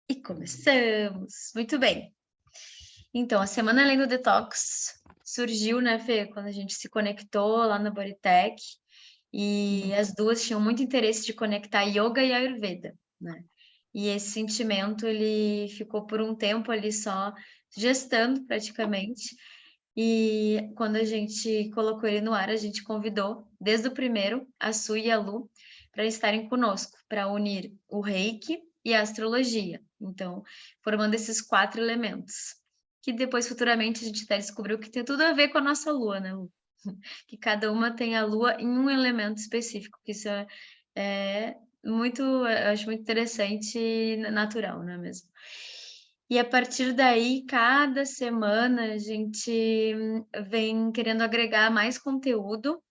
E começamos! Muito bem. Então, a Semana Além do Detox surgiu, né, Fê, quando a gente se conectou lá na Bodytech, e Uhum. as duas tinham muito interesse de conectar yoga e Ayurveda, né? E esse sentimento, ele ficou por um tempo ali só, gestando praticamente, e quando a gente colocou ele no ar, a gente convidou, desde o primeiro, a Su e a Lu, para estarem conosco, para unir o Reiki e a astrologia. Então, formando esses 4 elementos, que depois, futuramente, a gente até descobriu que tem tudo a ver com a nossa lua, né, Lu? Que cada uma tem a lua em um elemento específico, que isso é muito, eu acho muito interessante e natural, não é mesmo? E a partir daí, cada semana a gente vem querendo agregar mais conteúdo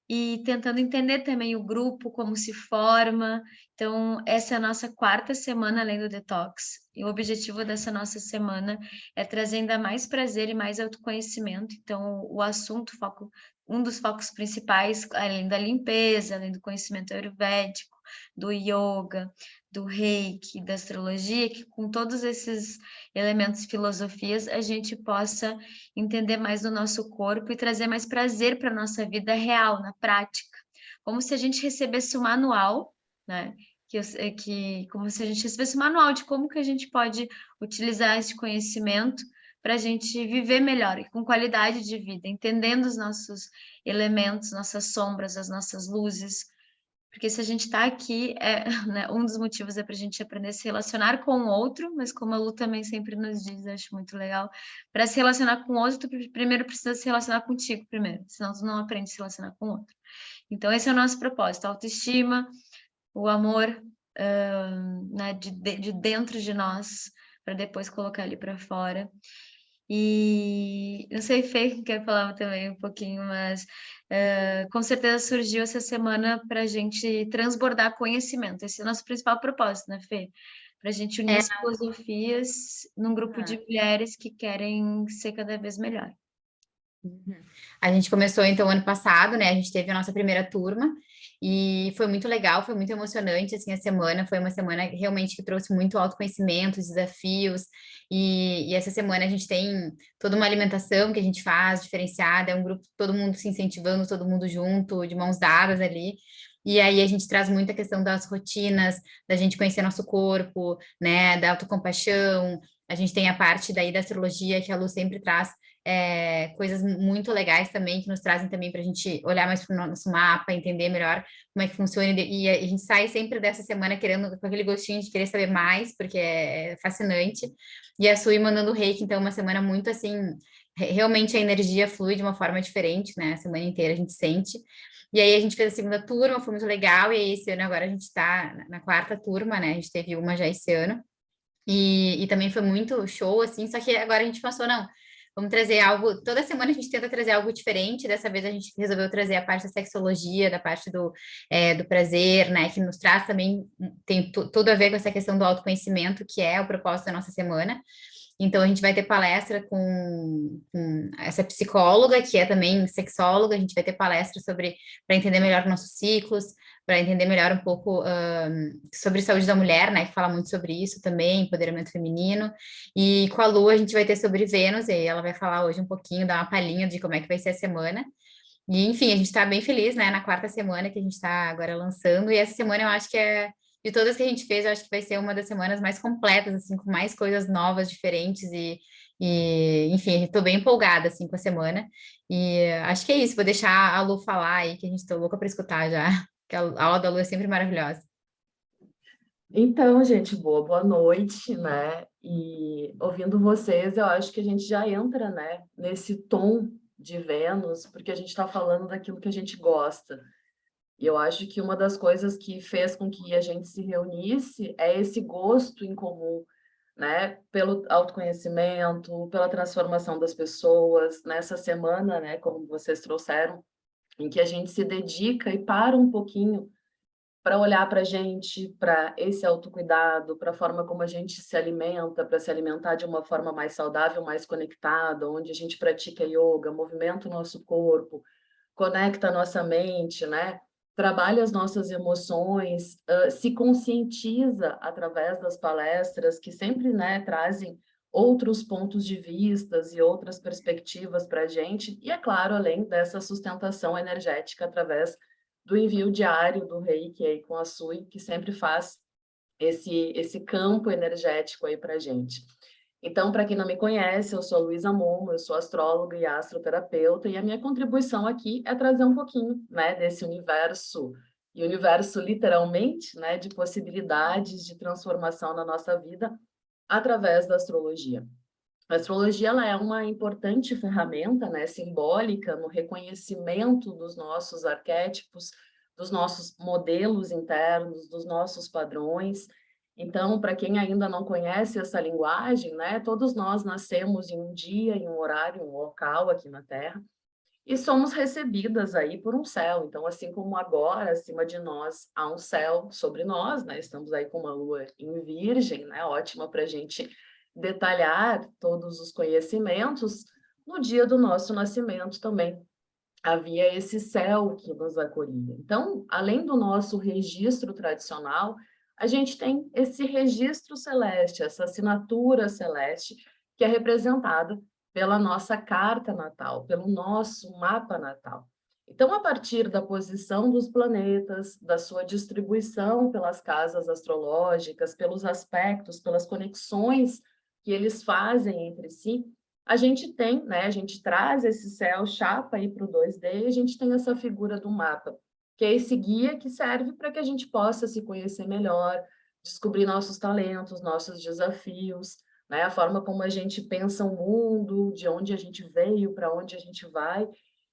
e tentando entender também o grupo, como se forma. Então, essa é a nossa 4ª semana além do detox. E o objetivo dessa nossa semana é trazer ainda mais prazer e mais autoconhecimento. Então, o assunto, foco, um dos focos principais, além da limpeza, além do conhecimento ayurvédico, do yoga, do reiki, da astrologia, que com todos esses elementos e filosofias a gente possa entender mais do nosso corpo e trazer mais prazer para a nossa vida real, na prática. Como se a gente recebesse um manual, né? Como se a gente recebesse um manual de como que a gente pode utilizar esse conhecimento para a gente viver melhor e com qualidade de vida, entendendo os nossos elementos, nossas sombras, as nossas luzes, porque se a gente está aqui, né, um dos motivos é para a gente aprender a se relacionar com o outro, mas como a Lu também sempre nos diz, acho muito legal, para se relacionar com o outro, tu primeiro precisa se relacionar contigo primeiro, senão tu não aprende a se relacionar com o outro. Então esse é o nosso propósito, a autoestima, o amor, né, de dentro de nós, para depois colocar ali para fora. E não sei, Fê, quer falar também um pouquinho, mas com certeza surgiu essa semana para a gente transbordar conhecimento. Esse é o nosso principal propósito, né, Fê? Para a gente unir É, as filosofias num grupo de mulheres que querem ser cada vez melhor. uhum. A gente começou então ano passado, né? A gente teve a nossa primeira turma e foi muito legal, foi muito emocionante assim a semana. Foi uma semana realmente que trouxe muito autoconhecimento, desafios. E essa semana a gente tem toda uma alimentação que a gente faz diferenciada, é um grupo todo mundo se incentivando, todo mundo junto, de mãos dadas ali. E aí a gente traz muita questão das rotinas, da gente conhecer nosso corpo, né, da autocompaixão. A gente tem a parte daí da astrologia que a Lu sempre traz coisas muito legais também, que nos trazem também para a gente olhar mais para o nosso mapa, entender melhor como é que funciona, e a gente sai sempre dessa semana querendo, com aquele gostinho de querer saber mais, porque é fascinante, e a Sui mandando reiki, então uma semana muito assim, realmente a energia flui de uma forma diferente, né, a semana inteira a gente sente, e aí a gente fez a segunda turma, foi muito legal, e aí esse ano agora a gente está na 4ª turma, né, a gente teve uma já esse ano, e também foi muito show, assim, só que agora a gente pensou, não, vamos trazer algo, toda semana a gente tenta trazer algo diferente, dessa vez a gente resolveu trazer a parte da sexologia, da parte do prazer, né, que nos traz também, tem tudo a ver com essa questão do autoconhecimento, que é o propósito da nossa semana. Então, a gente vai ter palestra com essa psicóloga, que é também sexóloga, a gente vai ter palestra sobre, para entender melhor nossos ciclos, para entender melhor um pouco sobre saúde da mulher, né, que fala muito sobre isso também, empoderamento feminino. E com a Lu, a gente vai ter sobre Vênus, e ela vai falar hoje um pouquinho, dar uma palhinha de como é que vai ser a semana. E, enfim, a gente está bem feliz, né, na 4ª semana que a gente está agora lançando, e essa semana eu acho que de todas que a gente fez, eu acho que vai ser uma das semanas mais completas, assim, com mais coisas novas, diferentes, enfim, estou bem empolgada, assim, com a semana, e acho que é isso, vou deixar a Lu falar aí, que a gente está louca para escutar já, que a aula da Lu é sempre maravilhosa. Então, gente, boa noite, né? E ouvindo vocês, eu acho que a gente já entra, né, nesse tom de Vênus, porque a gente está falando daquilo que a gente gosta. E eu acho que uma das coisas que fez com que a gente se reunisse é esse gosto em comum, né, pelo autoconhecimento, pela transformação das pessoas. Nessa semana, né, como vocês trouxeram, em que a gente se dedica e para um pouquinho para olhar para a gente, para esse autocuidado, para a forma como a gente se alimenta, para se alimentar de uma forma mais saudável, mais conectada, onde a gente pratica yoga, movimenta o nosso corpo, conecta a nossa mente, né? trabalha as nossas emoções, se conscientiza através das palestras, que sempre, né, trazem outros pontos de vistas e outras perspectivas para a gente, e, é claro, além dessa sustentação energética através do envio diário do Reiki aí com a Sui, que sempre faz esse campo energético aí para a gente. Então, para quem não me conhece, eu sou Luísa Momo, eu sou astróloga e astroterapeuta, e a minha contribuição aqui é trazer um pouquinho, né, desse universo, e universo literalmente, né, de possibilidades de transformação na nossa vida através da astrologia. A astrologia, ela é uma importante ferramenta, né, simbólica no reconhecimento dos nossos arquétipos, dos nossos modelos internos, dos nossos padrões. Então, para quem ainda não conhece essa linguagem, né, todos nós nascemos em um dia, em um horário, um local aqui na Terra, e somos recebidas aí por um céu. Então, assim como agora, acima de nós, há um céu sobre nós, né? Estamos aí com uma lua em Virgem, né? Ótima para a gente detalhar todos os conhecimentos. No dia do nosso nascimento também havia esse céu que nos acolhia. Então, além do nosso registro tradicional, a gente tem esse registro celeste, essa assinatura celeste, que é representada pela nossa carta natal, pelo nosso mapa natal. Então, a partir da posição dos planetas, da sua distribuição pelas casas astrológicas, pelos aspectos, pelas conexões que eles fazem entre si, a gente tem, né, a gente traz esse céu chapa aí para o 2D, e a gente tem essa figura do mapa, que é esse guia que serve para que a gente possa se conhecer melhor, descobrir nossos talentos, nossos desafios, né, a forma como a gente pensa o mundo, de onde a gente veio, para onde a gente vai,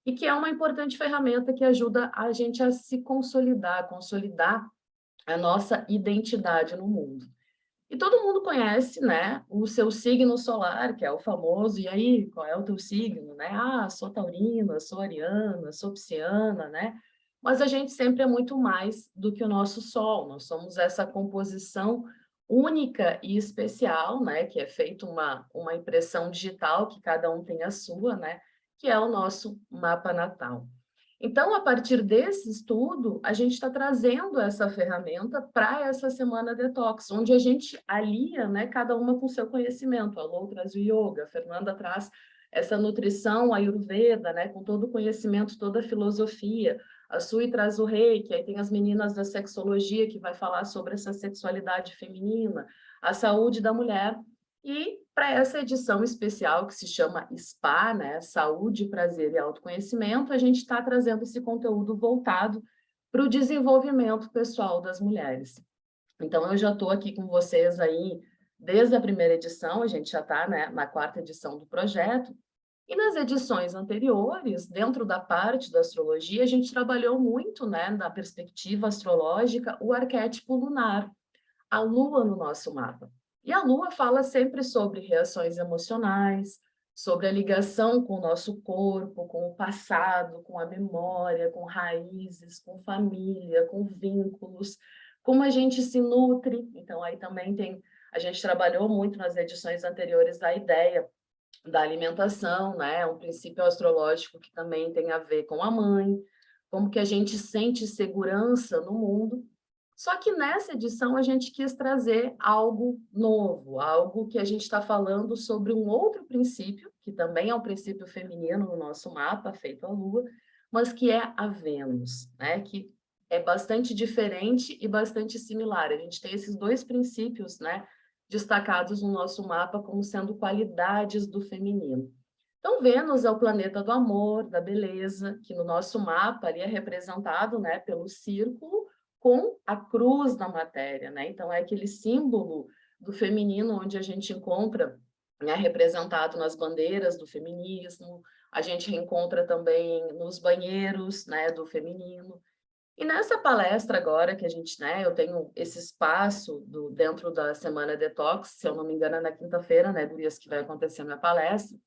e que é uma importante ferramenta que ajuda a gente a se consolidar a nossa identidade no mundo. E todo mundo conhece, né, o seu signo solar, que é o famoso, e aí, qual é o teu signo, né? Ah, sou taurina, sou ariana, sou pisciana, né? Mas a gente sempre é muito mais do que o nosso sol, nós somos essa composição única e especial, né, que é feita uma impressão digital, que cada um tem a sua, né, que é o nosso mapa natal. Então, a partir desse estudo, a gente está trazendo essa ferramenta para essa semana detox, onde a gente alia, né, cada uma com seu conhecimento. A Lou traz o yoga, a Fernanda traz essa nutrição, a Ayurveda, né, com todo o conhecimento, toda a filosofia. A Sui traz o Reiki, aí tem as meninas da sexologia, que vai falar sobre essa sexualidade feminina, a saúde da mulher. E para essa edição especial que se chama SPA, né, Saúde, Prazer e Autoconhecimento, a gente está trazendo esse conteúdo voltado para o desenvolvimento pessoal das mulheres. Então, eu já estou aqui com vocês aí desde a primeira edição, a gente já está, né, na 4ª edição do projeto, e nas edições anteriores, dentro da parte da astrologia, a gente trabalhou muito, né, na perspectiva astrológica, o arquétipo lunar, a lua no nosso mapa. E a lua fala sempre sobre reações emocionais, sobre a ligação com o nosso corpo, com o passado, com a memória, com raízes, com família, com vínculos, como a gente se nutre. Então, aí também tem, a gente trabalhou muito nas edições anteriores da ideia da alimentação, né? Um princípio astrológico que também tem a ver com a mãe, como que a gente sente segurança no mundo. Só que nessa edição a gente quis trazer algo novo, algo que a gente está falando sobre um outro princípio, que também é um princípio feminino no nosso mapa, feito à Lua, mas que é a Vênus, né? Que é bastante diferente e bastante similar. A gente tem esses dois princípios, né, destacados no nosso mapa como sendo qualidades do feminino. Então, Vênus é o planeta do amor, da beleza, que no nosso mapa ali é representado, né, pelo círculo com a cruz na matéria, né? Então, é aquele símbolo do feminino onde a gente encontra, né, representado nas bandeiras do feminismo, a gente reencontra também nos banheiros, né, do feminino. E nessa palestra agora que a gente, né, eu tenho esse espaço dentro da Semana Detox, se eu não me engano é na quinta-feira, né, Gurias, que vai acontecer a minha palestra,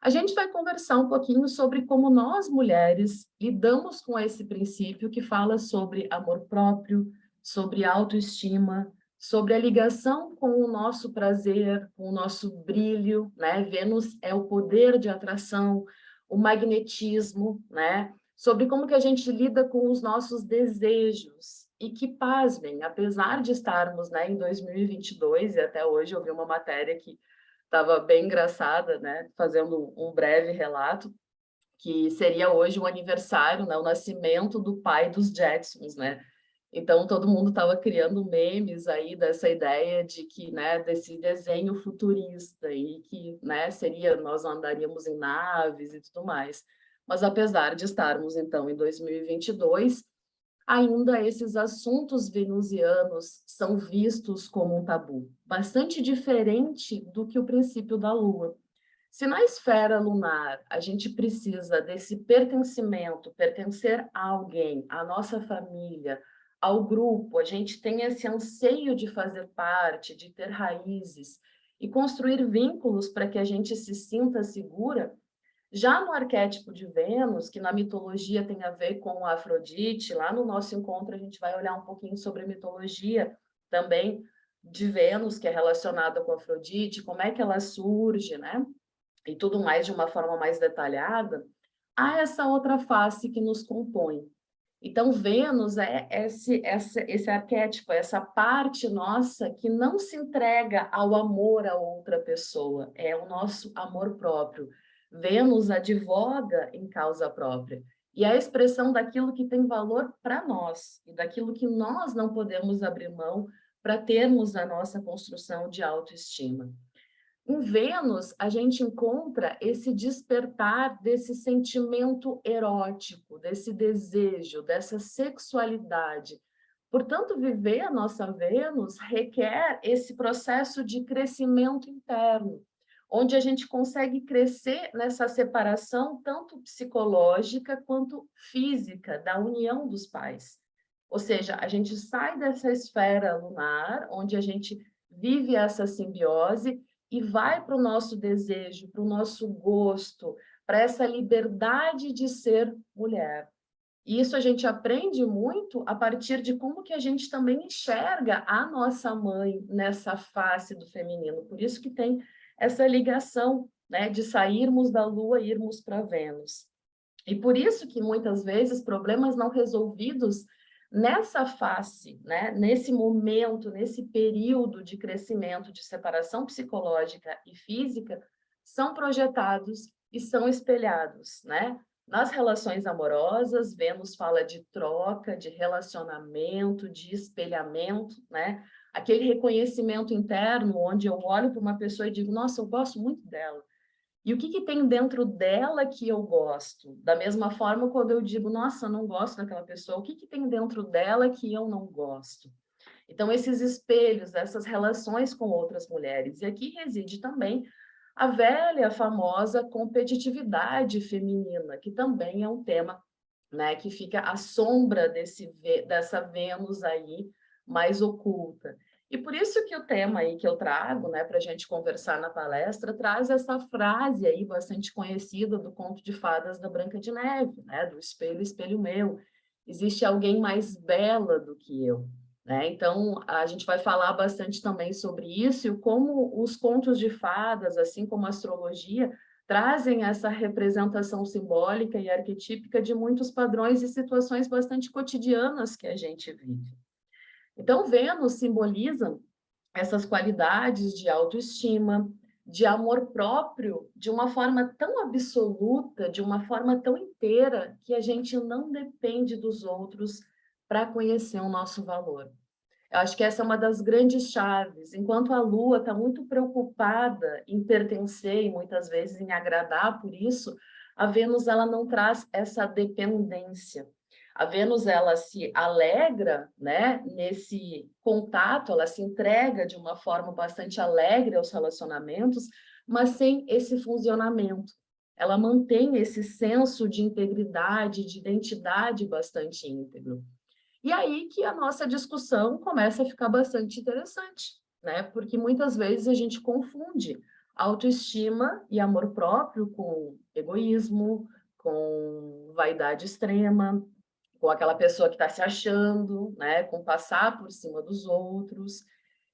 a gente vai conversar um pouquinho sobre como nós, mulheres, lidamos com esse princípio que fala sobre amor próprio, sobre autoestima, sobre a ligação com o nosso prazer, com o nosso brilho, né? Vênus é o poder de atração, o magnetismo, né? sobre como que a gente lida com os nossos desejos. E que, pasmem, apesar de estarmos, né, em 2022, e até hoje eu vi uma matéria que estava bem engraçada, né, fazendo um breve relato, que seria hoje o aniversário, né, o nascimento do pai dos Jacksons, né? Então todo mundo estava criando memes aí dessa ideia de que, né, desse desenho futurista e que, né, seria nós andaríamos em naves e tudo mais. Mas apesar de estarmos então em 2022, ainda esses assuntos venusianos são vistos como um tabu, bastante diferente do que o princípio da Lua. Se na esfera lunar a gente precisa desse pertencimento, pertencer a alguém, à nossa família, ao grupo, a gente tem esse anseio de fazer parte, de ter raízes e construir vínculos para que a gente se sinta segura, já no arquétipo de Vênus, que na mitologia tem a ver com a Afrodite, lá no nosso encontro a gente vai olhar um pouquinho sobre a mitologia também de Vênus, que é relacionada com a Afrodite, como é que ela surge, né? E tudo mais de uma forma mais detalhada, há essa outra face que nos compõe. Então, Vênus é esse arquétipo, essa parte nossa que não se entrega ao amor a outra pessoa, é o nosso amor próprio. Vênus advoga em causa própria. E é a expressão daquilo que tem valor para nós, e daquilo que nós não podemos abrir mão para termos a nossa construção de autoestima. Em Vênus, a gente encontra esse despertar desse sentimento erótico, desse desejo, dessa sexualidade. Portanto, viver a nossa Vênus requer esse processo de crescimento interno, onde a gente consegue crescer nessa separação tanto psicológica quanto física da união dos pais. Ou seja, a gente sai dessa esfera lunar, onde a gente vive essa simbiose, e vai para o nosso desejo, para o nosso gosto, para essa liberdade de ser mulher. E isso a gente aprende muito a partir de como que a gente também enxerga a nossa mãe nessa face do feminino. Por isso que tem essa ligação, né, de sairmos da Lua e irmos para Vênus. E por isso que muitas vezes problemas não resolvidos nessa face, né, nesse momento, nesse período de crescimento, de separação psicológica e física, são projetados e são espelhados, né? Nas relações amorosas, Vênus fala de troca, de relacionamento, de espelhamento, né? Aquele reconhecimento interno onde eu olho para uma pessoa e digo, nossa, eu gosto muito dela. E o que tem dentro dela que eu gosto? Da mesma forma, quando eu digo, nossa, não gosto daquela pessoa, o que tem dentro dela que eu não gosto? Então, esses espelhos, essas relações com outras mulheres. E aqui reside também a velha, famosa competitividade feminina, que também é um tema, né, que fica à sombra dessa Vênus aí mais oculta. E por isso que o tema aí que eu trago, né, para a gente conversar na palestra, traz essa frase aí bastante conhecida do conto de fadas da Branca de Neve, né, do espelho, espelho meu. Existe alguém mais bela do que eu, né? Então, a gente vai falar bastante também sobre isso e como os contos de fadas, assim como a astrologia, trazem essa representação simbólica e arquetípica de muitos padrões e situações bastante cotidianas que a gente vive. Então, Vênus simboliza essas qualidades de autoestima, de amor próprio, de uma forma tão absoluta, de uma forma tão inteira, que a gente não depende dos outros para conhecer o nosso valor. Eu acho que essa é uma das grandes chaves. Enquanto a Lua está muito preocupada em pertencer e muitas vezes em agradar por isso, a Vênus ela não traz essa dependência. A Vênus ela se alegra, né, nesse contato, ela se entrega de uma forma bastante alegre aos relacionamentos, mas sem esse funcionamento. Ela mantém esse senso de integridade, de identidade bastante íntegro. E aí que a nossa discussão começa a ficar bastante interessante, né? Porque muitas vezes a gente confunde autoestima e amor próprio com egoísmo, com vaidade extrema, com aquela pessoa que está se achando, né? Com passar por cima dos outros.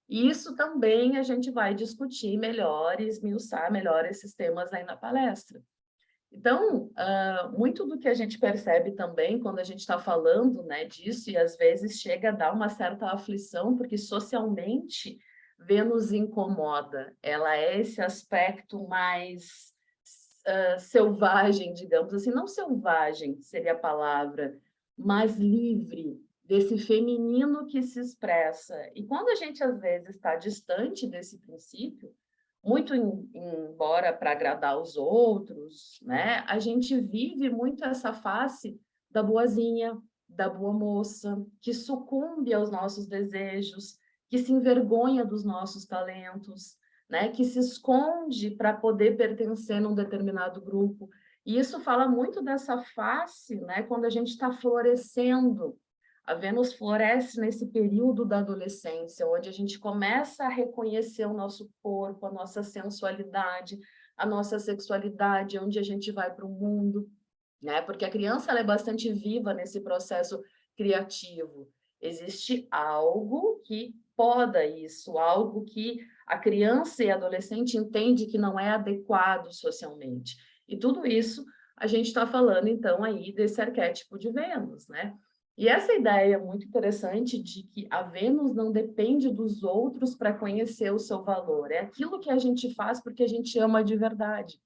E isso também a gente vai discutir melhor e esmiuçar melhor esses temas aí na palestra. Então, muito do que a gente percebe também quando a gente está falando, né, disso, e às vezes chega a dar uma certa aflição, porque socialmente Vênus incomoda. Ela é esse aspecto mais selvagem, digamos assim, não selvagem seria a palavra, mas livre, desse feminino que se expressa. E quando a gente às vezes está distante desse princípio, muito embora para agradar os outros, né? A gente vive muito essa face da boazinha, da boa moça, que sucumbe aos nossos desejos, que se envergonha dos nossos talentos, né? Que se esconde para poder pertencer num determinado grupo. E isso fala muito dessa face, né? Quando a gente está florescendo. A Vênus floresce nesse período da adolescência, onde a gente começa a reconhecer o nosso corpo, a nossa sensualidade, a nossa sexualidade, onde a gente vai para o mundo, né? Porque a criança ela é bastante viva nesse processo criativo. Existe algo que poda isso, algo que a criança e a adolescente entende que não é adequado socialmente. E tudo isso a gente está falando, então, aí desse arquétipo de Vênus, né? E essa ideia muito interessante de que a Vênus não depende dos outros para conhecer o seu valor, é aquilo que a gente faz porque a gente ama de verdade.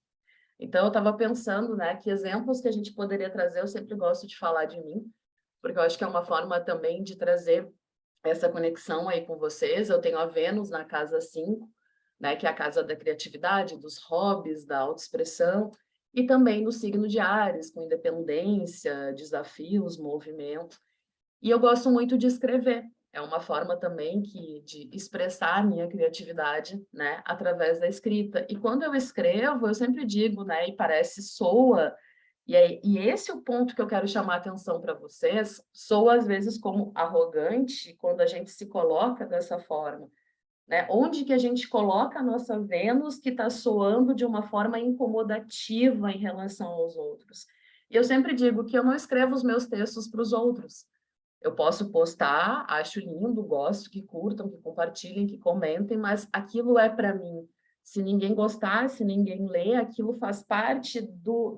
Então, eu estava pensando, né, que exemplos que a gente poderia trazer, eu sempre gosto de falar de mim, porque eu acho que é uma forma também de trazer essa conexão aí com vocês. Eu tenho a Vênus na casa 5, né, que é a casa da criatividade, dos hobbies, da autoexpressão, e também no signo de Áries, com independência, desafios, movimento. E eu gosto muito de escrever. É uma forma também de expressar a minha criatividade, né, através da escrita. E quando eu escrevo, eu sempre digo, né, e parece soa, e esse é o ponto que eu quero chamar a atenção para vocês, soa às vezes como arrogante quando a gente se coloca dessa forma, né? Onde que a gente coloca a nossa Vênus que está soando de uma forma incomodativa em relação aos outros. E eu sempre digo que eu não escrevo os meus textos para os outros. Eu posso postar, acho lindo, gosto, que curtam, que compartilhem, que comentem, mas aquilo é para mim. Se ninguém gostar, se ninguém ler, aquilo faz parte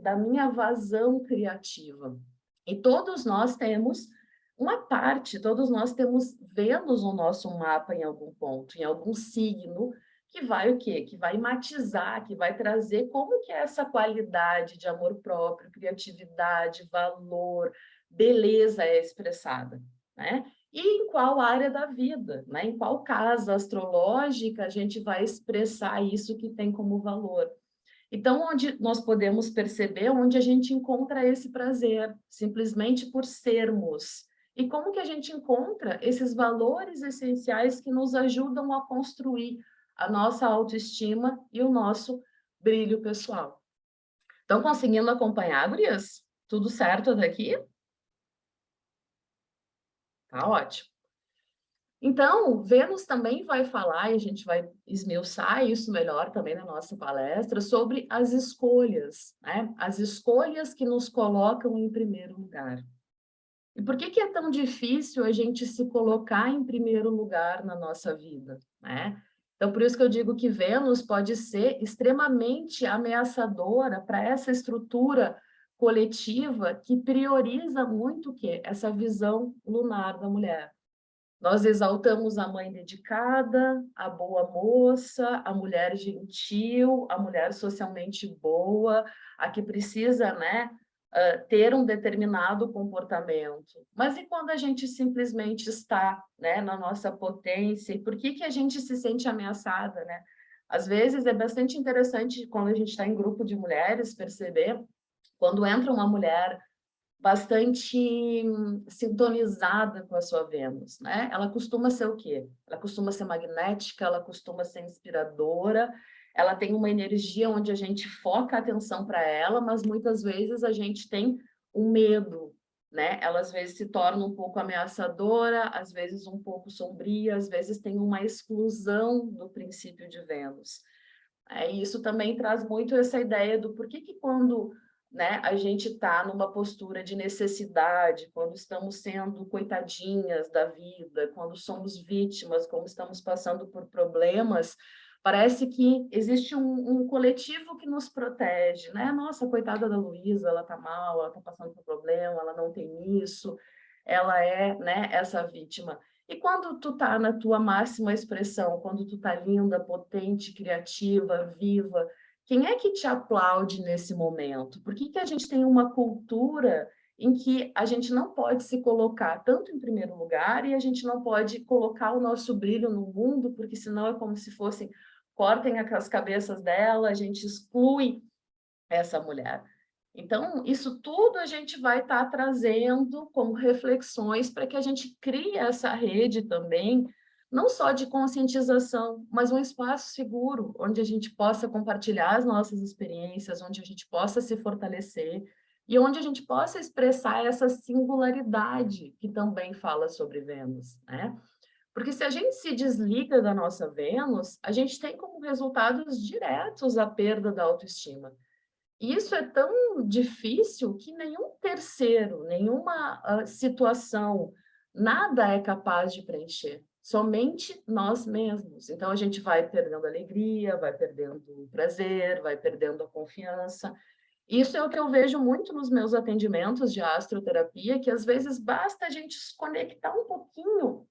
da minha vazão criativa. E todos nós temos uma parte, todos nós temos Vênus no nosso mapa em algum ponto, em algum signo, que vai o quê? Que vai matizar, que vai trazer como que é essa qualidade de amor próprio, criatividade, valor, beleza é expressada, né? E em qual área da vida, né? Em qual casa astrológica a gente vai expressar isso que tem como valor. Então, onde nós podemos perceber onde a gente encontra esse prazer, simplesmente por sermos. E como que a gente encontra esses valores essenciais que nos ajudam a construir a nossa autoestima e o nosso brilho pessoal. Estão conseguindo acompanhar, gurias? Tudo certo daqui? Tá ótimo. Então, Vênus também vai falar, e a gente vai esmiuçar isso melhor também na nossa palestra, sobre as escolhas, né? As escolhas que nos colocam em primeiro lugar. E por que é tão difícil a gente se colocar em primeiro lugar na nossa vida, né? Então, por isso que eu digo que Vênus pode ser extremamente ameaçadora para essa estrutura coletiva que prioriza muito o quê? Essa visão lunar da mulher. Nós exaltamos a mãe dedicada, a boa moça, a mulher gentil, a mulher socialmente boa, a que precisa, né, ter um determinado comportamento. Mas e quando a gente simplesmente está, né, na nossa potência? E por que a gente se sente ameaçada, né? Às vezes é bastante interessante quando a gente está em grupo de mulheres perceber quando entra uma mulher bastante sintonizada com a sua Vênus, né? Ela costuma ser o quê? Ela costuma ser magnética, ela costuma ser inspiradora, ela tem uma energia onde a gente foca a atenção para ela, mas muitas vezes a gente tem um medo, né? Ela às vezes se torna um pouco ameaçadora, às vezes um pouco sombria, às vezes tem uma exclusão do princípio de Vênus. E isso também traz muito essa ideia do porquê que quando, né, a gente está numa postura de necessidade, quando estamos sendo coitadinhas da vida, quando somos vítimas, quando estamos passando por problemas, Parece que existe um coletivo que nos protege, né? Nossa, coitada da Luísa, ela tá mal, ela tá passando por problema, ela não tem isso, ela é, né, essa vítima. E quando tu tá na tua máxima expressão, quando tu tá linda, potente, criativa, viva, quem é que te aplaude nesse momento? Por que que a gente tem uma cultura em que a gente não pode se colocar tanto em primeiro lugar e a gente não pode colocar o nosso brilho no mundo, porque senão é como se fossem cortem as cabeças dela, a gente exclui essa mulher. Então, isso tudo a gente vai estar trazendo como reflexões para que a gente crie essa rede também, não só de conscientização, mas um espaço seguro, onde a gente possa compartilhar as nossas experiências, onde a gente possa se fortalecer e onde a gente possa expressar essa singularidade que também fala sobre Vênus, né? Porque se a gente se desliga da nossa Vênus, a gente tem como resultados diretos a perda da autoestima. E isso é tão difícil que nenhum terceiro, nenhuma situação, nada é capaz de preencher. Somente nós mesmos. Então, a gente vai perdendo a alegria, vai perdendo o prazer, vai perdendo a confiança. Isso é o que eu vejo muito nos meus atendimentos de astroterapia, que às vezes basta a gente se conectar um pouquinho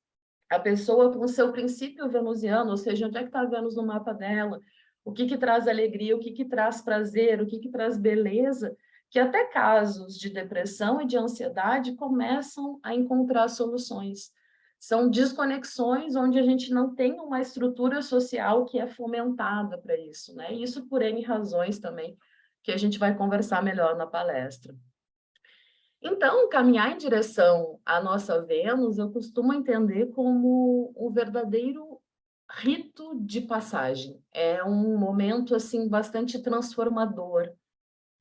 a pessoa com o seu princípio venusiano, ou seja, onde é que está Vênus no mapa dela, o que que traz alegria, o que que traz prazer, o que que traz beleza, que até casos de depressão e de ansiedade começam a encontrar soluções. São desconexões onde a gente não tem uma estrutura social que é fomentada para isso, né? Isso por N razões também, que a gente vai conversar melhor na palestra. Então, caminhar em direção à nossa Vênus, eu costumo entender como um verdadeiro rito de passagem. É um momento assim bastante transformador,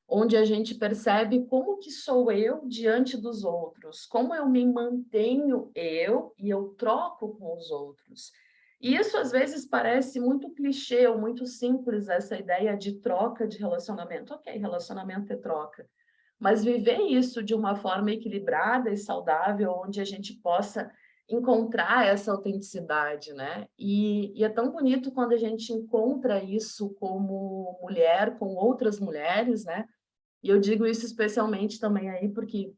onde a gente percebe como que sou eu diante dos outros, como eu me mantenho eu e eu troco com os outros. E isso às vezes parece muito clichê ou muito simples, essa ideia de troca de relacionamento. Ok, relacionamento é troca. Mas viver isso de uma forma equilibrada e saudável, onde a gente possa encontrar essa autenticidade, né? E é tão bonito quando a gente encontra isso como mulher, com outras mulheres, né? E eu digo isso especialmente também aí porque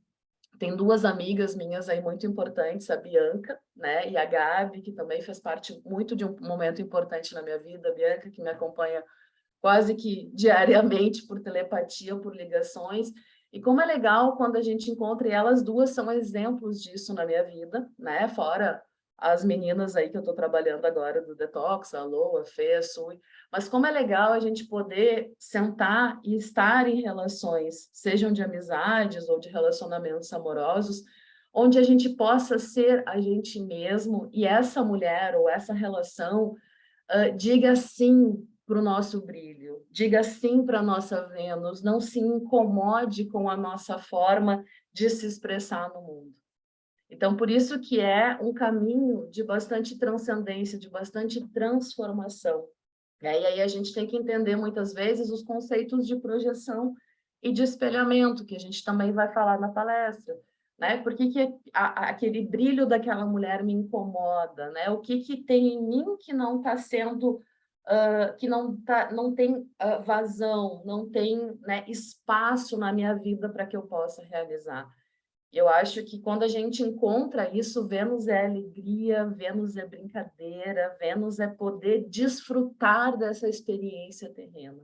tem duas amigas minhas aí muito importantes, a Bianca, né? E a Gabi, que também fez parte muito de um momento importante na minha vida. A Bianca, que me acompanha quase que diariamente por telepatia ou por ligações. E como é legal quando a gente encontra, e elas duas são exemplos disso na minha vida, né? Fora as meninas aí que eu estou trabalhando agora do Detox, a Lô, a Fê, a Sui. Mas como é legal a gente poder sentar e estar em relações, sejam de amizades ou de relacionamentos amorosos, onde a gente possa ser a gente mesmo e essa mulher ou essa relação diga sim para o nosso brilho, diga sim para a nossa Vênus, não se incomode com a nossa forma de se expressar no mundo. Então, por isso que é um caminho de bastante transcendência, de bastante transformação. E aí a gente tem que entender, muitas vezes, os conceitos de projeção e de espelhamento, que a gente também vai falar na palestra. Né? Por que que aquele brilho daquela mulher me incomoda? Né? O que que tem em mim que não está sendo... que não tem vazão, não tem, né, espaço na minha vida para que eu possa realizar. Eu acho que quando a gente encontra isso, Vênus é alegria, Vênus é brincadeira, Vênus é poder desfrutar dessa experiência terrena.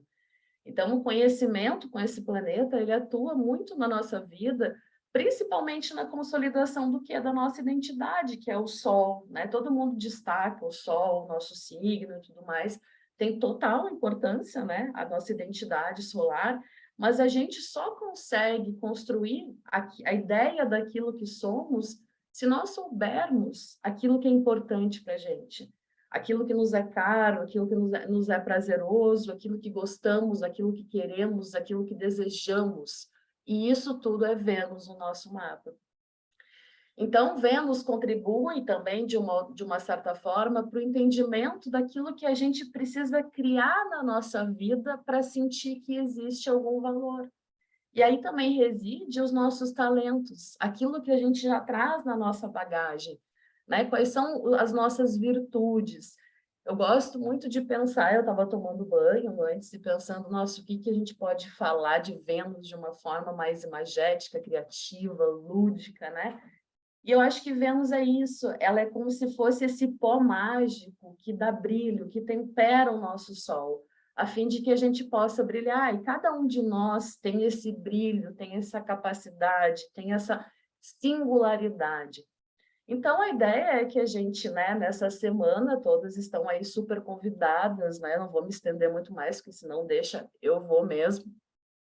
Então, o conhecimento com esse planeta, ele atua muito na nossa vida, principalmente na consolidação do que é da nossa identidade, que é o Sol, né? Todo mundo destaca o Sol, o nosso signo e tudo mais, tem total importância, né? A nossa identidade solar, mas a gente só consegue construir a ideia daquilo que somos se nós soubermos aquilo que é importante para a gente, aquilo que nos é caro, aquilo que nos é prazeroso, aquilo que gostamos, aquilo que queremos, aquilo que desejamos. E isso tudo é Vênus no nosso mapa. Então, Vênus contribui também, de uma certa forma, para o entendimento daquilo que a gente precisa criar na nossa vida para sentir que existe algum valor. E aí também reside os nossos talentos, aquilo que a gente já traz na nossa bagagem, né? Quais são as nossas virtudes. Eu gosto muito de pensar, eu estava tomando banho antes e pensando, nossa, o que que a gente pode falar de Vênus de uma forma mais imagética, criativa, lúdica, né? E eu acho que Vênus é isso, ela é como se fosse esse pó mágico que dá brilho, que tempera o nosso sol, a fim de que a gente possa brilhar. E cada um de nós tem esse brilho, tem essa capacidade, tem essa singularidade. Então, a ideia é que a gente, né, nessa semana, todas estão aí super convidadas, né? Não vou me estender muito mais, porque senão deixa, eu vou mesmo,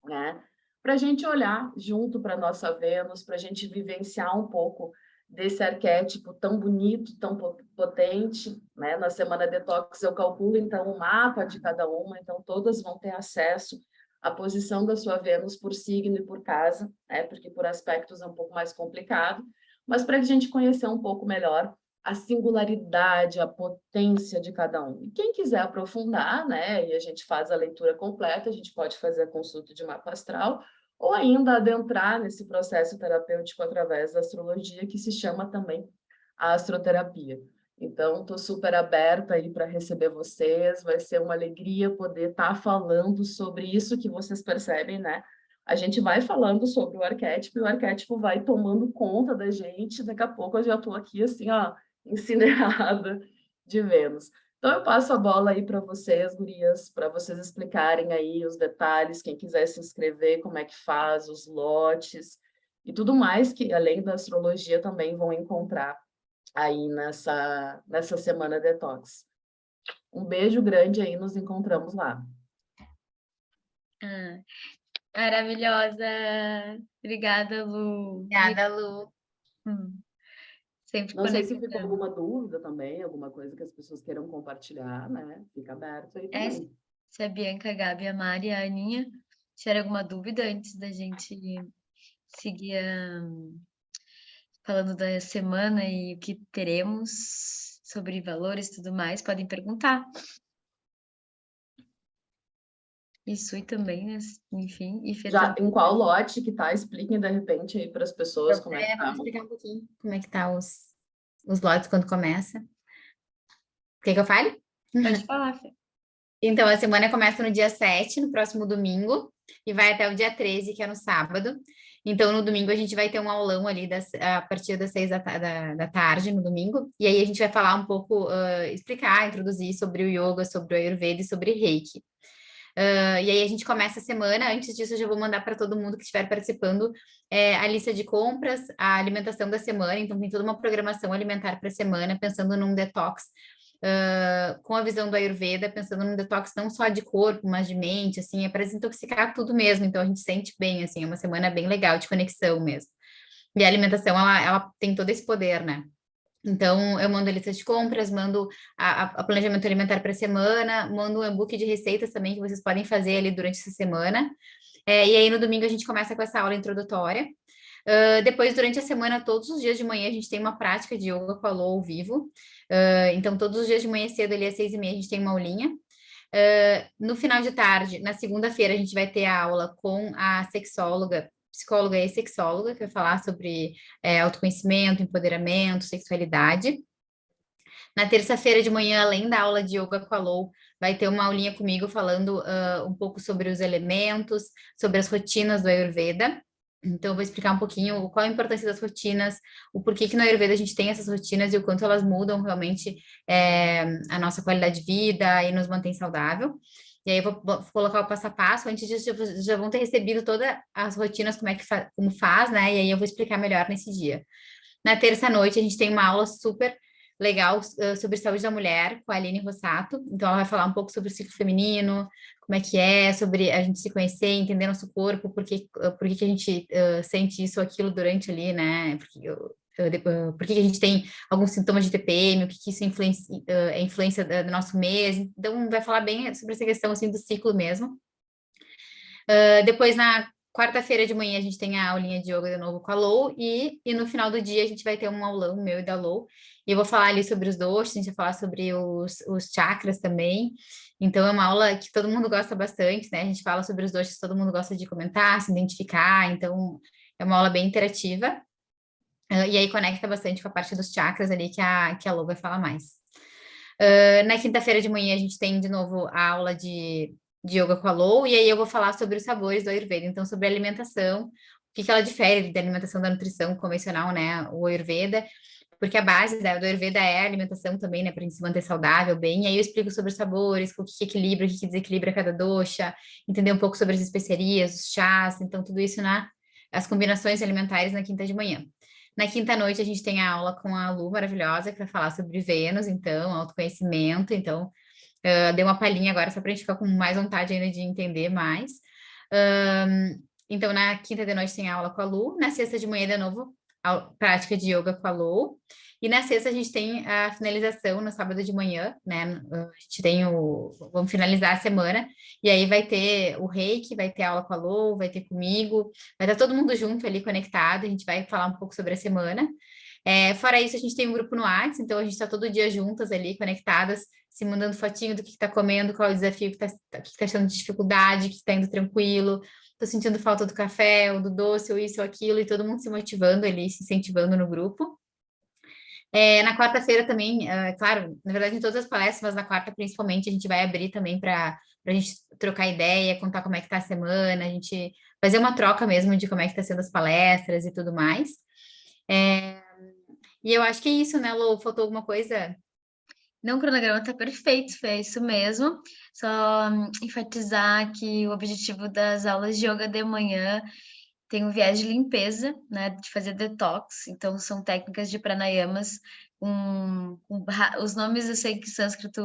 né? Para a gente olhar junto para a nossa Vênus, para a gente vivenciar um pouco desse arquétipo tão bonito, tão potente, né? Na Semana Detox eu calculo, então, o mapa de cada uma, então todas vão ter acesso à posição da sua Vênus por signo e por casa, né? Porque por aspectos é um pouco mais complicado, mas para a gente conhecer um pouco melhor a singularidade, a potência de cada um. E quem quiser aprofundar, né, e a gente faz a leitura completa, a gente pode fazer a consulta de mapa astral, ou ainda adentrar nesse processo terapêutico através da astrologia, que se chama também a astroterapia. Então, estou super aberta aí para receber vocês, vai ser uma alegria poder estar falando sobre isso que vocês percebem, né? A gente vai falando sobre o arquétipo e o arquétipo vai tomando conta da gente, daqui a pouco eu já estou aqui assim, ó, incinerada de Vênus. Então, eu passo a bola aí para vocês, gurias, para vocês explicarem aí os detalhes, quem quiser se inscrever, como é que faz, os lotes e tudo mais que, além da astrologia, também vão encontrar aí nessa semana detox. Um beijo grande aí, nos encontramos lá. Ah, maravilhosa! Obrigada, Lu. Obrigada, Lu. Sempre Não sei se ficou conectando. alguma dúvida também, alguma coisa que as pessoas queiram compartilhar, né? Fica aberto aí também. Se a Bianca, a Gabi, a Mari e a Aninha tiverem alguma dúvida antes da gente seguir falando da semana e o que teremos sobre valores e tudo mais, podem perguntar. Isso e também, né? Enfim, e Fê Já também. em qual lote que tá? Expliquem de repente aí para as pessoas como é que tá. Vamos explicar um pouquinho como é que tá os lotes quando começa. Quer que eu fale? Pode falar, Fê. Então, a semana começa no dia 7, no próximo domingo, e vai até o dia 13, que é no sábado. Então, no domingo, a gente vai ter um aulão ali a partir das 6 da tarde, no domingo. E aí, a gente vai falar um pouco, explicar, introduzir sobre o yoga, sobre o Ayurveda e sobre Reiki. E aí, a gente começa a semana. Antes disso, eu já vou mandar para todo mundo que estiver participando a lista de compras, a alimentação da semana. Então, tem toda uma programação alimentar para a semana, pensando num detox com a visão do Ayurveda, pensando num detox não só de corpo, mas de mente, assim, é para desintoxicar tudo mesmo, então a gente sente bem, assim, é uma semana bem legal de conexão mesmo. E a alimentação, ela tem todo esse poder, né? Então, eu mando a lista de compras, mando a planejamento alimentar para a semana, mando um e-book de receitas também que vocês podem fazer ali durante essa semana. E aí, no domingo, a gente começa com essa aula introdutória. Depois, durante a semana, todos os dias de manhã, a gente tem uma prática de yoga com a Lô ao vivo. Então, todos os dias de manhã cedo, ali às 6h30, a gente tem uma aulinha. No final de tarde, na segunda-feira, a gente vai ter a aula com a sexóloga, psicóloga e sexóloga, que vai falar sobre autoconhecimento, empoderamento, sexualidade. Na terça-feira de manhã, além da aula de yoga com a Lô, vai ter uma aulinha comigo falando um pouco sobre os elementos, sobre as rotinas do Ayurveda. Então, eu vou explicar um pouquinho qual a importância das rotinas, o porquê que no Ayurveda a gente tem essas rotinas e o quanto elas mudam realmente a nossa qualidade de vida e nos mantém saudável. E aí, eu vou colocar o passo a passo. Antes disso, já vão ter recebido todas as rotinas, como faz, né? E aí, eu vou explicar melhor nesse dia. Na terça-noite, a gente tem uma aula super legal sobre saúde da mulher com a Aline Rossato. Então, ela vai falar um pouco sobre o ciclo feminino, como é, sobre a gente se conhecer, entender nosso corpo, por que que a gente sente isso ou aquilo durante ali, né? Por que a gente tem alguns sintomas de TPM, o que isso é influência do nosso mês. Então, vai falar bem sobre essa questão, assim, do ciclo mesmo. Depois, na quarta-feira de manhã, a gente tem a aulinha de yoga de novo com a Lô, e no final do dia a gente vai ter um aulão meu e da Lô, e eu vou falar ali sobre os doshas, a gente vai falar sobre os chakras também. Então, é uma aula que todo mundo gosta bastante, né? A gente fala sobre os doshas, todo mundo gosta de comentar, se identificar, então é uma aula bem interativa. E aí conecta bastante com a parte dos chakras ali que a Lô vai falar mais. Na quinta-feira de manhã a gente tem de novo a aula de yoga com a Lou, e aí eu vou falar sobre os sabores do Ayurveda, então sobre a alimentação, o que que ela difere da alimentação da nutrição convencional, né, o Ayurveda, porque a base do Ayurveda é a alimentação também, né, para a gente se manter saudável, bem, e aí eu explico sobre os sabores, o que que equilibra, o que que desequilibra cada dosha, entender um pouco sobre as especiarias, os chás, então tudo isso as combinações alimentares na quinta de manhã. Na quinta-noite, a gente tem a aula com a Lu maravilhosa, que vai falar sobre Vênus, então, autoconhecimento. Então, dei uma palhinha agora só para a gente ficar com mais vontade ainda de entender mais. Então, na quinta de noite tem a aula com a Lu. Na sexta de manhã, de novo, a prática de yoga com a Lu. E na sexta a gente tem a finalização no sábado de manhã, né? A gente tem vamos finalizar a semana. E aí vai ter o reiki, vai ter aula com a Lu, vai ter comigo, vai estar todo mundo junto ali conectado. A gente vai falar um pouco sobre a semana. Fora isso, a gente tem um grupo no WhatsApp, então a gente está todo dia juntas ali, conectadas, se mandando fotinho do que está comendo, qual é o desafio que está achando de dificuldade, que está indo tranquilo, estou sentindo falta do café, ou do doce, ou isso ou aquilo, e todo mundo se motivando ali, se incentivando no grupo. Na quarta-feira também, claro, na verdade em todas as palestras, mas na quarta principalmente, a gente vai abrir também para a gente trocar ideia, contar como é que está a semana, a gente fazer uma troca mesmo de como é que está sendo as palestras e tudo mais. E eu acho que é isso, né, Lô? Faltou alguma coisa? Não, o cronograma tá perfeito, é isso mesmo. Só enfatizar que o objetivo das aulas de yoga de manhã tem um viés de limpeza, né, de fazer detox. Então, são técnicas de pranayamas. Os nomes eu sei que sânscrito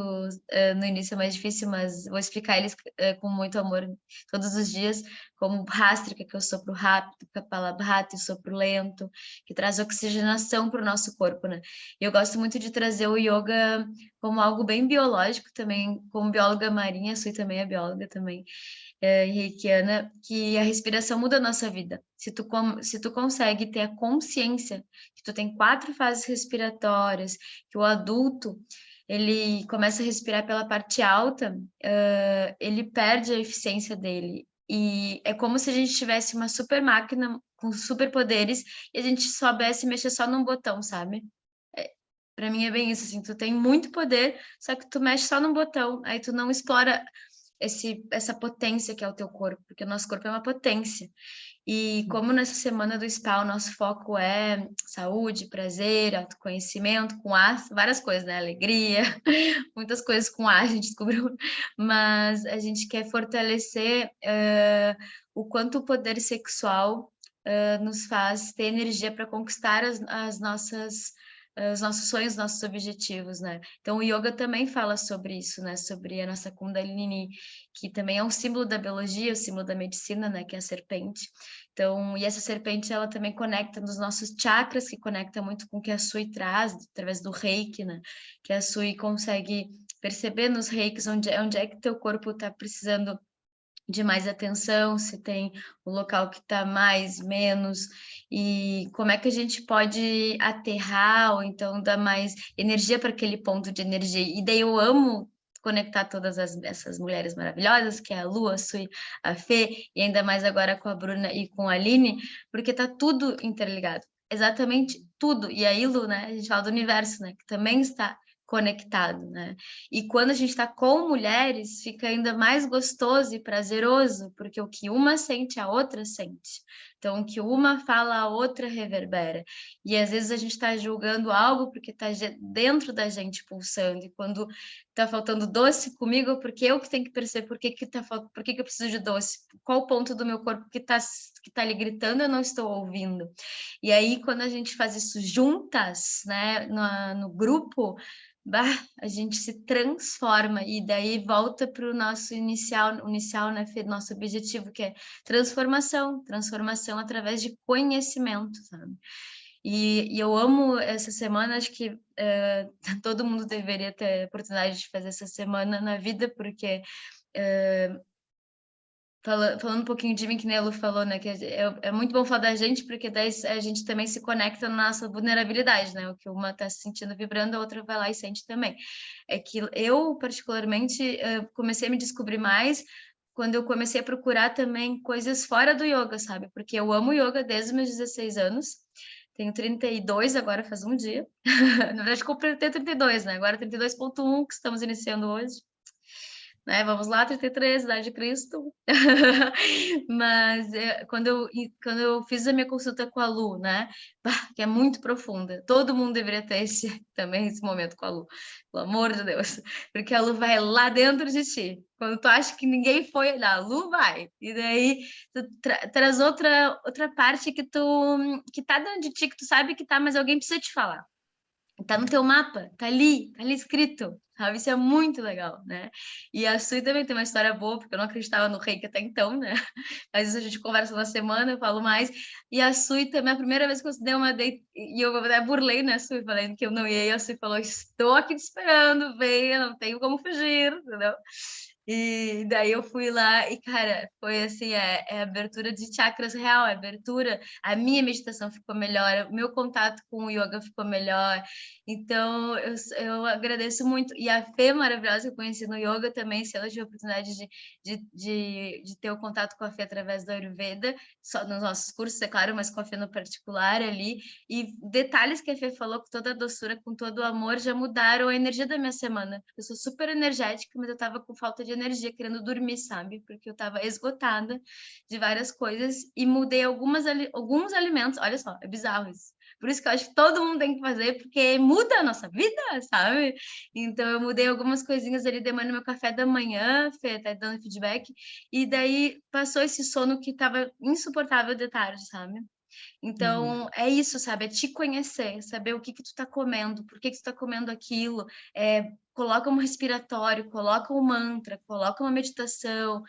no início é mais difícil, mas vou explicar eles com muito amor todos os dias, como Bhastrika, que é o sopro rápido, Kapalabhati, o sopro lento, que traz oxigenação para o nosso corpo, né? E eu gosto muito de trazer o yoga como algo bem biológico também, como bióloga marinha, sou também é bióloga também, reikiana, que a respiração muda a nossa vida. Se tu consegue ter a consciência que tu tem 4 fases respiratórias, que o adulto ele começa a respirar pela parte alta, ele perde a eficiência dele. E é como se a gente tivesse uma super máquina com superpoderes e a gente soubesse mexer só num botão, sabe? Para mim é bem isso, assim, tu tem muito poder, só que tu mexe só num botão, aí tu não explora essa potência que é o teu corpo, porque o nosso corpo é uma potência. E como nessa semana do spa o nosso foco é saúde, prazer, autoconhecimento, com ar, várias coisas, né? Alegria, muitas coisas com ar a gente descobriu, mas a gente quer fortalecer o quanto o poder sexual nos faz ter energia para conquistar as nossas os nossos sonhos, nossos objetivos, né? Então o yoga também fala sobre isso, né? Sobre a nossa Kundalini, que também é um símbolo da biologia, o símbolo da medicina, né? Que é a serpente. Então, e essa serpente, ela também conecta nos nossos chakras, que conecta muito com o que a Sui traz, através do reiki, né? Que a Sui consegue perceber nos reikis onde é que teu corpo está precisando de mais atenção, se tem o local que está mais, menos, e como é que a gente pode aterrar, ou então dar mais energia para aquele ponto de energia. E daí eu amo conectar todas essas mulheres maravilhosas, que é a Lu, a Sui, a Fê, e ainda mais agora com a Bruna e com a Aline, porque tá tudo interligado. Exatamente tudo. E aí, Lu, né? A gente fala do universo, né? Que também está conectado, né? E quando a gente está com mulheres, fica ainda mais gostoso e prazeroso, porque o que uma sente, a outra sente. Então, o que uma fala, a outra reverbera. E às vezes a gente está julgando algo porque está dentro da gente pulsando. E quando está faltando doce comigo, porque eu que tenho que perceber por que eu preciso de doce. Qual ponto do meu corpo que tá ali gritando, eu não estou ouvindo. E aí, quando a gente faz isso juntas, né, no grupo, a gente se transforma e daí volta para o nosso inicial, né, Fê, nosso objetivo, que é transformação através de conhecimento, sabe? E eu amo essa semana, acho que todo mundo deveria ter a oportunidade de fazer essa semana na vida, porque falando um pouquinho de mim, que nem a Lu falou, né? Que é muito bom falar da gente, porque daí a gente também se conecta na nossa vulnerabilidade, né? O que uma está se sentindo vibrando, a outra vai lá e sente também. É que eu, particularmente, comecei a me descobrir mais quando eu comecei a procurar também coisas fora do yoga, sabe? Porque eu amo yoga desde os meus 16 anos. tenho 32 agora, faz um dia. Na verdade, completei 32, né? Agora 32.1, que estamos iniciando hoje. Né? Vamos lá, 33, idade de Cristo. Mas quando eu fiz a minha consulta com a Lu, né? Que é muito profunda. Todo mundo deveria ter também esse momento com a Lu, pelo amor de Deus. Porque a Lu vai lá dentro de ti. Quando tu acha que ninguém foi olhar, a Lu vai. E daí tu traz outra parte que tá dentro de ti, que tu sabe que tá, mas alguém precisa te falar. Tá no teu mapa, tá ali escrito, sabe? Isso é muito legal, né? E a Sui também tem uma história boa, porque eu não acreditava no reiki até então, né? Às vezes a gente conversa na semana, eu falo mais. E a Sui também, a primeira vez que eu dei uma date, e eu até burlei, né, Sui, falando que eu não ia, e a Sui falou, estou aqui te esperando, venha, não tenho como fugir, entendeu? E daí eu fui lá e, cara, foi assim, é abertura de chakras real, é abertura, a minha meditação ficou melhor, o meu contato com o yoga ficou melhor, então eu agradeço muito, e a Fê maravilhosa que eu conheci no yoga também, se ela tive a oportunidade de ter o contato com a Fê através do Ayurveda, só nos nossos cursos, é claro, mas com a Fê no particular ali, e detalhes que a Fê falou com toda a doçura, com todo o amor, já mudaram a energia da minha semana, porque eu sou super energética, mas eu tava com falta de energia, querendo dormir, sabe? Porque eu tava esgotada de várias coisas e mudei alguns alimentos. Olha só, é bizarro isso. Por isso que eu acho que todo mundo tem que fazer, porque muda a nossa vida, sabe? Então eu mudei algumas coisinhas ali de manhã no meu café da manhã, Fê, tá dando feedback, e daí passou esse sono que tava insuportável de tarde, sabe? Então, é isso, sabe? É te conhecer, saber o que que tu tá comendo, por que que tu tá comendo aquilo, coloca um respiratório, coloca um mantra, coloca uma meditação,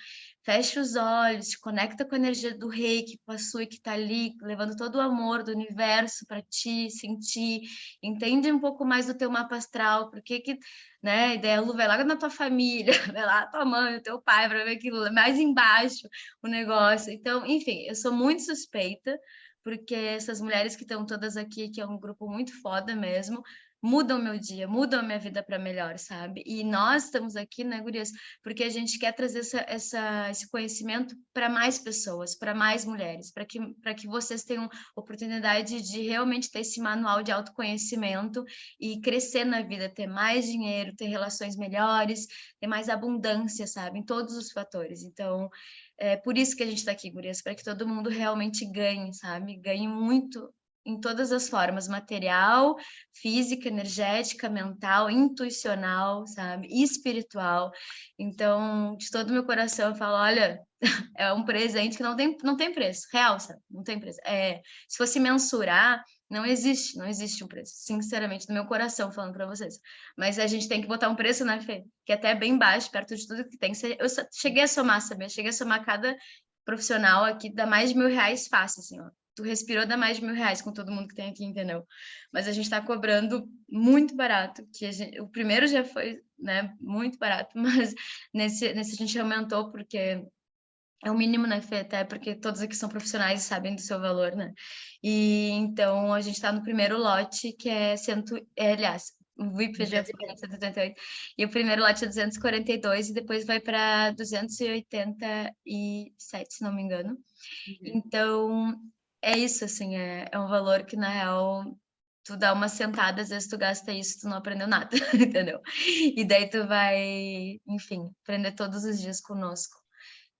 fecha os olhos, te conecta com a energia do reiki, com a Sui que tá ali, levando todo o amor do universo para ti, sentir, entende um pouco mais do teu mapa astral, por que que, né, e daí a Lu vai lá na tua família, vai lá tua mãe, o teu pai, para ver aquilo mais embaixo, o negócio. Então, enfim, eu sou muito suspeita, porque essas mulheres que estão todas aqui, que é um grupo muito foda mesmo, mudam meu dia, mudam a minha vida para melhor, sabe? E nós estamos aqui, né, gurias, porque a gente quer trazer esse conhecimento para mais pessoas, para mais mulheres, para que vocês tenham oportunidade de realmente ter esse manual de autoconhecimento e crescer na vida, ter mais dinheiro, ter relações melhores, ter mais abundância, sabe? Em todos os fatores. Então, é por isso que a gente está aqui, gurias, para que todo mundo realmente ganhe, sabe? Ganhe muito em todas as formas, material, física, energética, mental, intuicional, sabe? E espiritual. Então, de todo o meu coração, eu falo, olha, é um presente que não tem preço, real, sabe? Não tem preço. Se fosse mensurar, não existe um preço, sinceramente, no meu coração, falando para vocês. Mas a gente tem que botar um preço, né, Fê? Que é até bem baixo, perto de tudo que tem. Eu cheguei a somar, sabe? Eu cheguei a somar cada profissional aqui, dá mais de R$ 1.000 fácil, assim, ó. Tu respirou, dá mais de R$ 1.000 com todo mundo que tem aqui, entendeu? Mas a gente tá cobrando muito barato, o primeiro já foi, né, muito barato, mas nesse a gente aumentou, porque é o mínimo, né, Fê? Até porque todos aqui são profissionais e sabem do seu valor, né? E então a gente está no primeiro lote, que é aliás, o VIP já foi 188, e o primeiro lote é 242, e depois vai para 287, se não me engano. Então, é isso, assim, é um valor que, na real, tu dá uma sentada, às vezes tu gasta isso, tu não aprendeu nada, entendeu? E daí tu vai, enfim, aprender todos os dias conosco.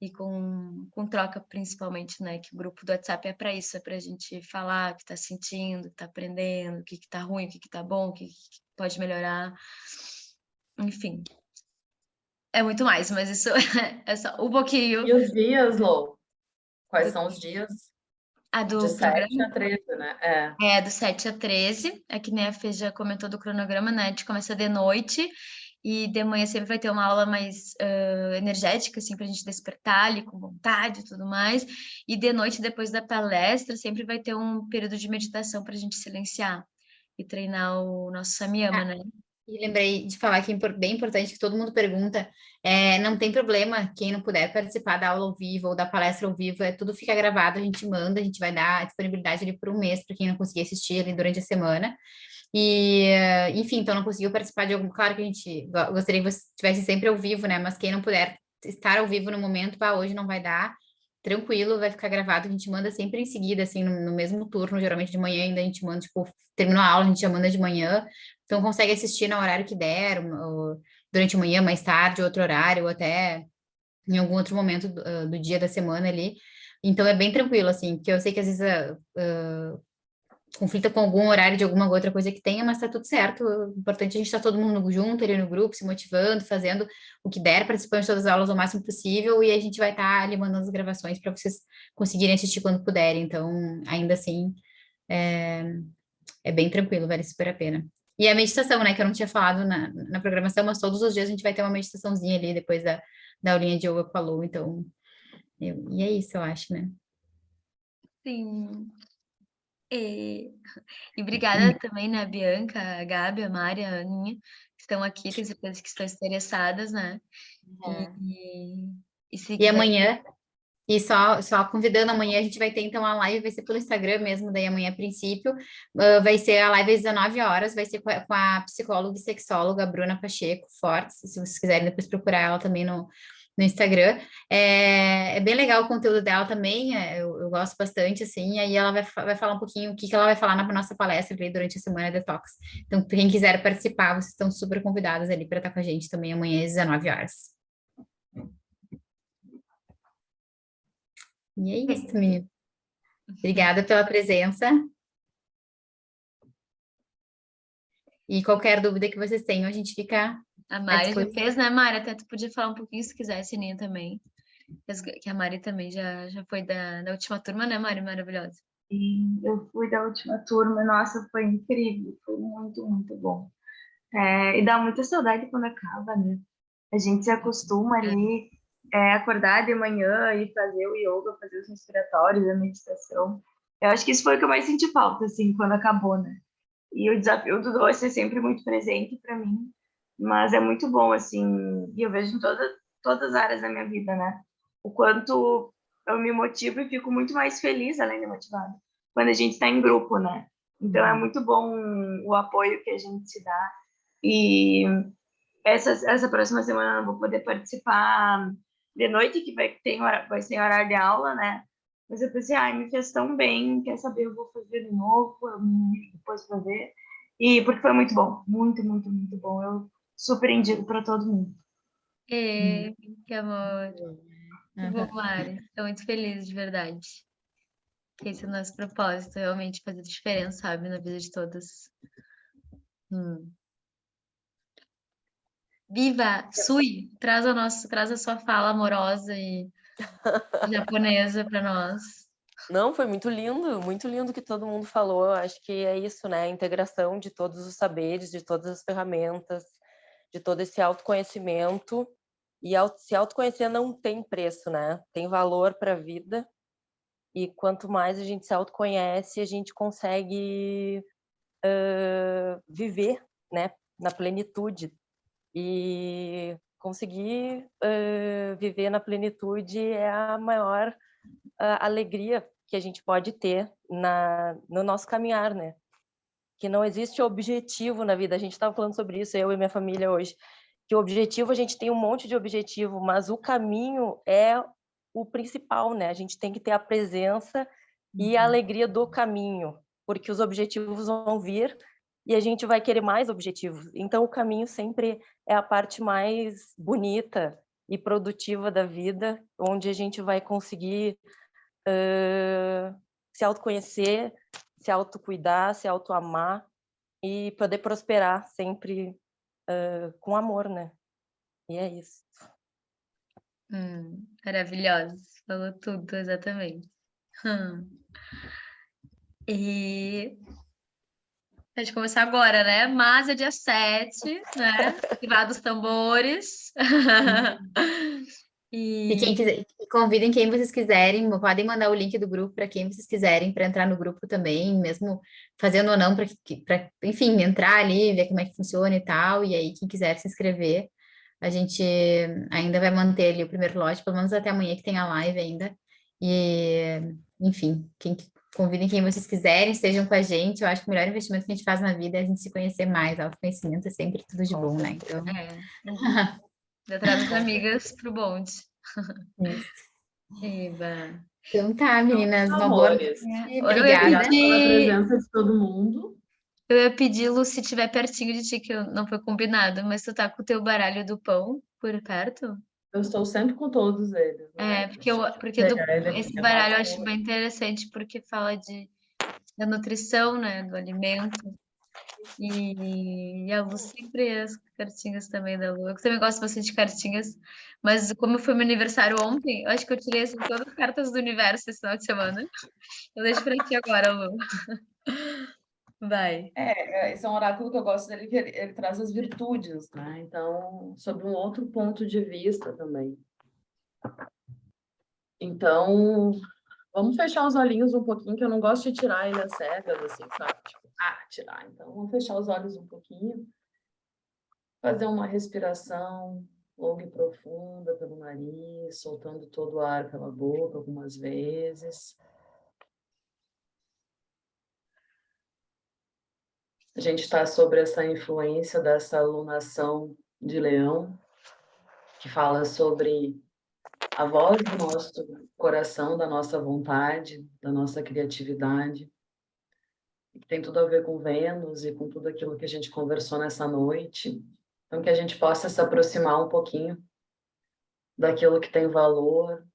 E com troca, principalmente, né? Que o grupo do WhatsApp é para isso, é para a gente falar o que está sentindo, o que está aprendendo, o que está ruim, o que está bom, o que pode melhorar. Enfim, é muito mais, mas isso é só um pouquinho. E os dias, Lou? Quais são os dias? Do De 7 programa? a 13, né? Do 7 a 13, é que nem a Fê já comentou do cronograma, né? A gente começa de noite e de manhã sempre vai ter uma aula mais energética, assim, pra gente despertar ali com vontade e tudo mais. E de noite, depois da palestra, sempre vai ter um período de meditação pra gente silenciar e treinar o nosso samyama, né? E lembrei de falar que é bem importante, que todo mundo pergunta, não tem problema quem não puder participar da aula ao vivo ou da palestra ao vivo, tudo fica gravado, a gente manda, a gente vai dar a disponibilidade ali por um mês para quem não conseguir assistir ali durante a semana. E, enfim, então não conseguiu participar de algum, claro que a gente gostaria que você estivesse sempre ao vivo, né? Mas quem não puder estar ao vivo no momento, hoje não vai dar. tranquilo, vai ficar gravado, a gente manda sempre em seguida, assim, no mesmo turno, geralmente de manhã ainda a gente manda, tipo, terminou a aula, a gente já manda de manhã, então consegue assistir no horário que der, ou durante a manhã, mais tarde, outro horário, ou até em algum outro momento do dia da semana ali. Então é bem tranquilo, assim, porque eu sei que às vezes conflita com algum horário de alguma outra coisa que tenha, mas tá tudo certo. O importante é a gente estar todo mundo junto ali no grupo, se motivando, fazendo o que der, participando de todas as aulas o máximo possível, e a gente vai estar ali mandando as gravações para vocês conseguirem assistir quando puderem. Então, ainda assim, é, é bem tranquilo, vale super a pena. E a meditação, né, que eu não tinha falado na programação, mas todos os dias a gente vai ter uma meditaçãozinha ali depois da aulinha de yoga com a Lu, então, e é isso, eu acho, né? Sim. E obrigada também, né, a Bianca, a Gabi, a Mari, a Aninha, que estão aqui, tenho certeza que estão interessadas, né? E se E quiser. amanhã, e só convidando, amanhã a gente vai ter então a live, vai ser pelo Instagram mesmo, daí amanhã a princípio, vai ser a live às 19 horas, vai ser com a psicóloga e sexóloga Bruna Pacheco Fortes, se vocês quiserem depois procurar ela também no Instagram. É bem legal o conteúdo dela também, eu gosto bastante, assim, aí ela vai falar um pouquinho o que ela vai falar na nossa palestra ali durante a Semana Detox. Então, quem quiser participar, vocês estão super convidados ali para estar com a gente também amanhã às 19 horas. E é isso, menino. Obrigada pela presença. E qualquer dúvida que vocês tenham, a gente fica A à Mari já disposição. fez, né, Mari? Até tu podia falar um pouquinho se quisesse, Aninha, também. Que a Mari também já foi da última turma, né, Mari? Maravilhosa. E eu fui da última turma, nossa, foi incrível, foi muito, muito bom. E dá muita saudade quando acaba, né? A gente se acostuma ali, acordar de manhã e fazer o yoga, fazer os respiratórios, a meditação. Eu acho que isso foi o que eu mais senti falta, assim, quando acabou, né? E o desafio do doce é sempre muito presente para mim, mas é muito bom, assim, e eu vejo em todas as áreas da minha vida, né? O quanto eu me motivo e fico muito mais feliz, além de motivada, quando a gente está em grupo, né? Então é muito bom o apoio que a gente se dá. E essa próxima semana eu não vou poder participar de noite, que vai ser horário de aula, né? Mas eu pensei, ai, me fez tão bem, quer saber, eu vou fazer de novo, eu me ligo depois para ver. E porque foi muito bom, muito, muito, muito bom. Eu super indico para todo mundo. Que amor. Que bom, Uhum. Mari. Estou muito feliz, de verdade. Que esse é o nosso propósito, realmente fazer diferença, sabe, na vida de todas. Viva! Sui, traz a sua fala amorosa e japonesa para nós. Não, foi muito lindo que todo mundo falou. Eu acho que é isso, né? A integração de todos os saberes, de todas as ferramentas, de todo esse autoconhecimento. E se autoconhecer não tem preço, né? Tem valor para a vida. E quanto mais a gente se autoconhece, a gente consegue viver, né? Na plenitude. E conseguir viver na plenitude é a maior alegria que a gente pode ter no nosso caminhar, né? Que não existe objetivo na vida. A gente estava falando sobre isso, eu e minha família hoje, que o objetivo, a gente tem um monte de objetivo, mas o caminho é o principal, né? A gente tem que ter a presença e a alegria do caminho, porque os objetivos vão vir e a gente vai querer mais objetivos. Então, o caminho sempre é a parte mais bonita e produtiva da vida, onde a gente vai conseguir se autoconhecer, se autocuidar, se autoamar e poder prosperar sempre com amor, né? E é isso. Maravilhosa. Falou tudo, exatamente. E pode começar agora, né? Mas é dia 7, né? Lá dos tambores. E quem quiser, convidem quem vocês quiserem, podem mandar o link do grupo para quem vocês quiserem para entrar no grupo também, mesmo fazendo ou não, para enfim, entrar ali, ver como é que funciona e tal. E aí, quem quiser se inscrever, a gente ainda vai manter ali o primeiro lote, pelo menos até amanhã que tem a live ainda. E, enfim, convidem quem vocês quiserem, estejam com a gente. Eu acho que o melhor investimento que a gente faz na vida é a gente se conhecer mais. Autoconhecimento é sempre tudo de bom, né? Então, já traz as amigas pro bonde. isso. Eba. Então tá, meninas, uma boa Amores, noite. Eu ia Obrigada. obrigada pela pedir, presença de todo mundo. Lu, se tiver pertinho de ti, que não foi combinado, mas tu tá com o teu baralho do pão por perto? Eu estou sempre com todos eles, né? Porque Pegar ele aqui, esse eu baralho eu bato acho no- bem interessante, porque fala da nutrição, né, do alimento. E a Lu sempre as cartinhas também da Lu. Eu também gosto bastante de cartinhas, mas como foi meu aniversário ontem, eu acho que eu tirei assim, todas as cartas do universo esse final de semana. Eu deixo pra ti agora, Lu. Vai. Esse é um oráculo que eu gosto dele, que ele traz as virtudes, né? Então, sob um outro ponto de vista também. Então, vamos fechar os olhinhos um pouquinho, que eu não gosto de tirar ele às cegas, assim, sabe? Tipo, tirar. Então, vamos fechar os olhos um pouquinho, fazer uma respiração longa e profunda pelo nariz, soltando todo o ar pela boca algumas vezes. A gente está sobre essa influência dessa alunação de Leão, que fala sobre a voz do nosso coração, da nossa vontade, da nossa criatividade, que tem tudo a ver com Vênus e com tudo aquilo que a gente conversou nessa noite. Então, que a gente possa se aproximar um pouquinho daquilo que tem valor,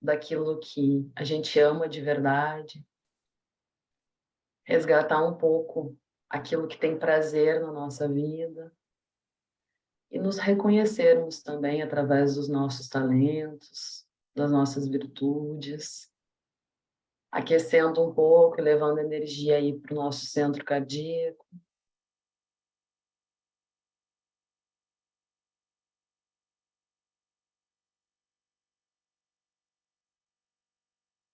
daquilo que a gente ama de verdade, resgatar um pouco aquilo que tem prazer na nossa vida e nos reconhecermos também através dos nossos talentos, das nossas virtudes, aquecendo um pouco e levando energia aí para o nosso centro cardíaco.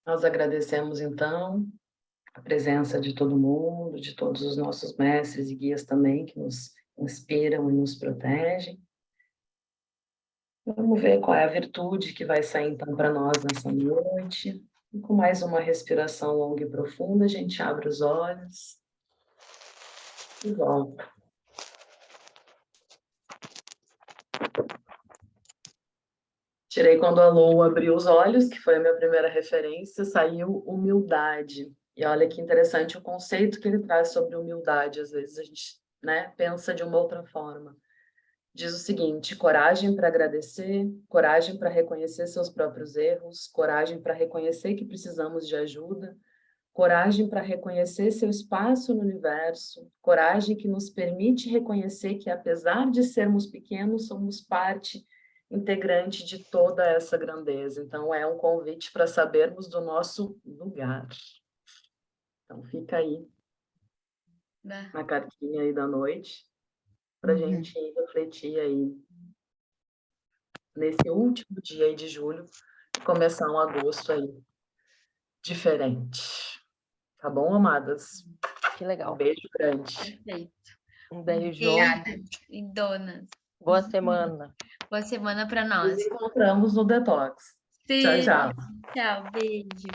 Nós agradecemos, então, a presença de todo mundo, de todos os nossos mestres e guias também, que nos inspiram e nos protegem. Vamos ver qual é a virtude que vai sair, então, para nós nessa noite. E com mais uma respiração longa e profunda, a gente abre os olhos e volta. Tirei quando a Lou abriu os olhos, que foi a minha primeira referência, saiu humildade. E olha que interessante o conceito que ele traz sobre humildade. Às vezes a gente, né, pensa de uma outra forma. Diz o seguinte: coragem para agradecer, coragem para reconhecer seus próprios erros, coragem para reconhecer que precisamos de ajuda, coragem para reconhecer seu espaço no universo, coragem que nos permite reconhecer que, apesar de sermos pequenos, somos parte integrante de toda essa grandeza. Então, é um convite para sabermos do nosso lugar. Então, fica aí na cartinha aí da noite, para a gente refletir aí nesse último dia aí de julho e começar um agosto aí diferente. Tá bom, amadas? Que Um legal. beijo grande. Perfeito. Um beijo. Beijo e donas. Boa semana. Boa semana para Nos nós. encontramos no Detox. Tchau, Sim. tchau. Tchau, beijo.